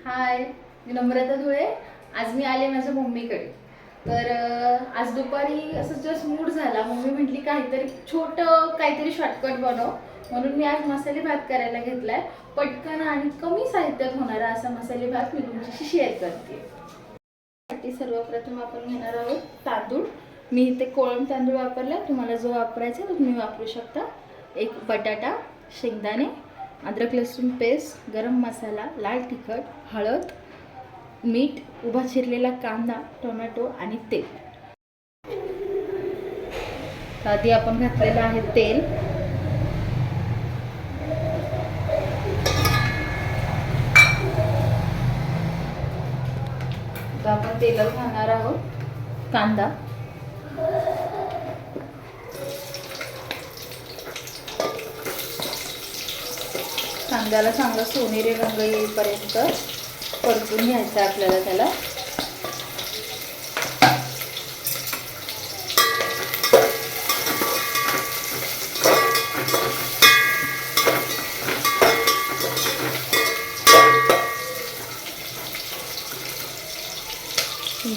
हाय, मी नम्रता धुळे. आज मी आले माझ्या मम्मीकडे. तर आज दुपारी असं जस्ट मूड झाला. मम्मी म्हटली काहीतरी छोटं काहीतरी शॉर्टकट बनव, म्हणून मी आज मसाले भात करायला घेतलाय. पटकन आणि कमी साहित्यात होणारा असा मसाले भात मी तुमच्याशी शेअर करते. साठी सर्वप्रथम आपण घेणार आहोत तांदूळ. मी इथे कोळम तांदूळ वापरला, तुम्हाला जो वापरायचा तो तुम्ही वापरू शकता. एक बटाटा, शेंगदाणे, अद्रक लसूण पेस्ट, गरम मसाला, लाल तिखट, हळद, मीठ, उभा चिरलेला कांदा, टोमॅटो आणि तेल. आधी आपण घातलेलं आहे तेल. आता आपण तेलात घालणार आहोत कांदा. कांद्याला चांगला सोनेरी रंग येईपर्यंत परतून घ्यायचा आपल्याला त्याला.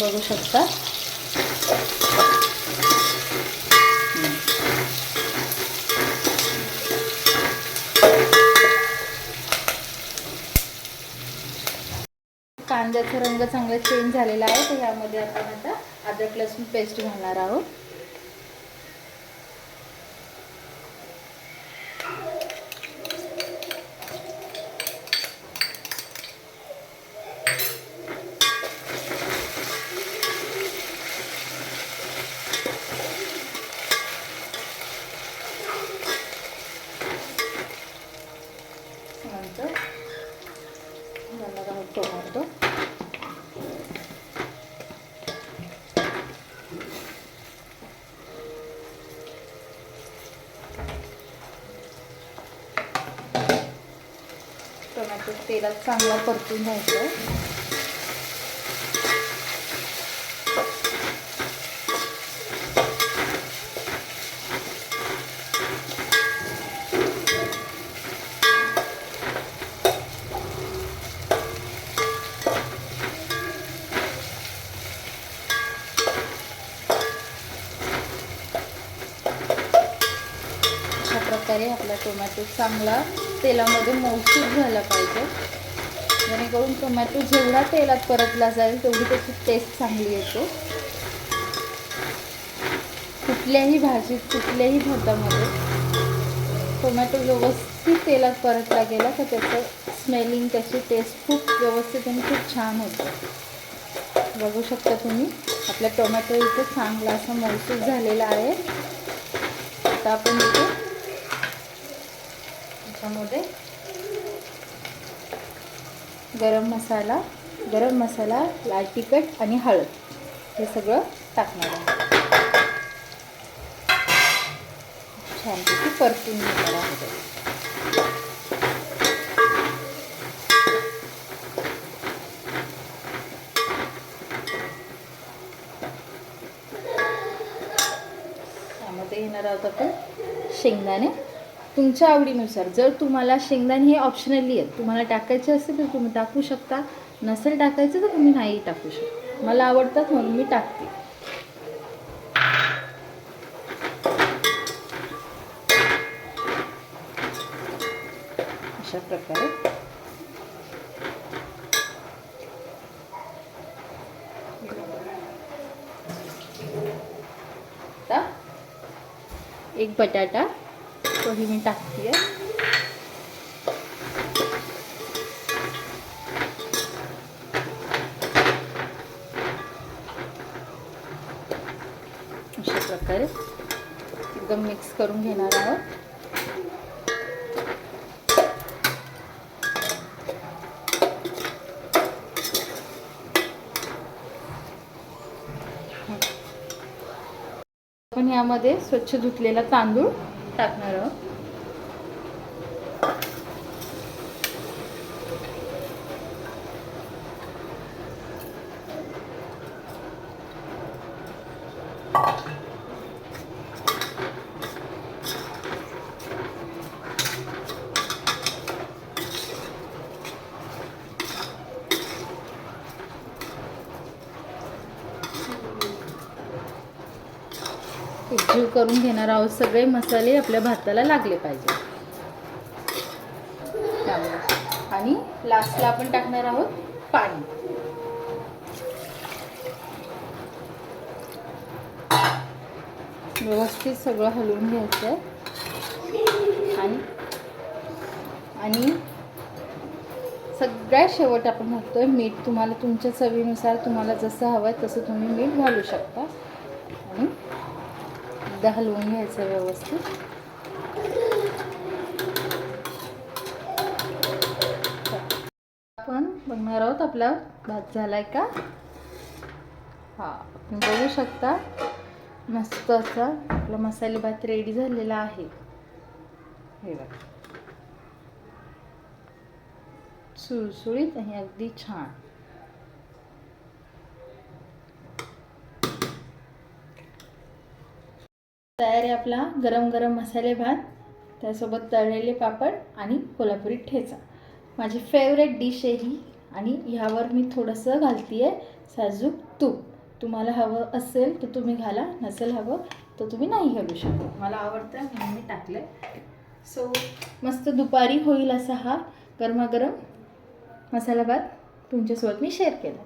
बघू शकता कांद्याचा रंग चांगला चेंज झालेला आहे. तर यामध्ये आपण आता अद्रक लसूण पेस्ट घालणार आहोत. नंतर घालणार आहोत टोमॅटो. टोमॅटो तेलात चांगला परतून घ्यायचं. अशा प्रकारे आपला टोमॅटो चांगला तेलामध्ये मौसूद झाला पाहिजे, जेणेकरून टोमॅटो जेवढा तेलात परतला जाईल तेवढी त्याची टेस्ट चांगली येते. कुठल्याही भाजीत, कुठल्याही भातामध्ये टोमॅटो व्यवस्थित तेलात परतला गेला तर त्याचं स्मेलिंग, त्याची टेस्ट खूप व्यवस्थित आणि खूप छान होतं. बघू शकता तुम्ही आपला टोमॅटो इथे चांगला असा मौसूद झालेला आहे. आता आपण इथे त्याच्यामध्ये गरम मसाला, लाल तिखट आणि हळद हे सगळं टाकणार आहे. छानपैकी परतून घेणार आहे. त्यामध्ये घेणार आहोत आपण शेंगदाणे. तुमच्या आवडीनुसार, जर तुम्हाला शेंगदाणे हे ऑप्शनली आहेत, तुम्हाला टाकायचे असेल तर तुम्ही टाकू शकता, नसेल टाकायचं तर तुम्ही नाही टाकू शकता. मला आवडतात म्हणून मी टाकते. अशा प्रकारे आता एक बटाटा तोही मी टाकते. अशा प्रकारे एकदम मिक्स करून घेणार आहोत. आपण यामध्ये स्वच्छ धुतलेला तांदूळ टाकणार आहोत. एकजीव करून घेणार आहोत. सगळे मसाले आपल्या भाताला लागले पाहिजे त्यामुळे. आणि लास्टला आपण टाकणार आहोत पाणी. व्यवस्थित सगळं हलवून घ्यायचं आहे. आणि सगळ्यात शेवट आपण घालतोय मीठ. तुम्हाला तुमच्या चवीनुसार तुम्हाला जसं हवं आहे तसं तुम्ही मीठ घालू शकता. आणि एकदा हलवून घ्यायचं व्यवस्थित. आपण बघणार आहोत आपला भात झालाय का. हा, तुम्ही बघू शकता मस्त असा आपला मसाले भात रेडी झालेला आहे. हे बघा, सुळसुळीत आणि अगदी छान. तयार आहे आपला गरम गरम मसाले भात, त्यासोबत तळलेले पापड आणि कोल्हापुरी ठेचा. माझी फेवरेट डिश आहे ही. आणि ह्यावर मी थोडंसं घालते साजूक तूप. तुम्हाला हवं असेल तर तुम्ही घाला, नसेल हवं तर तुम्ही नाही घालू शकता. मला आवडतं म्हणून मी टाकलं. सो मस्त दुपारी होईल असा हा गरमागरम मसाला भात तुमच्यासोबत मी शेअर केला.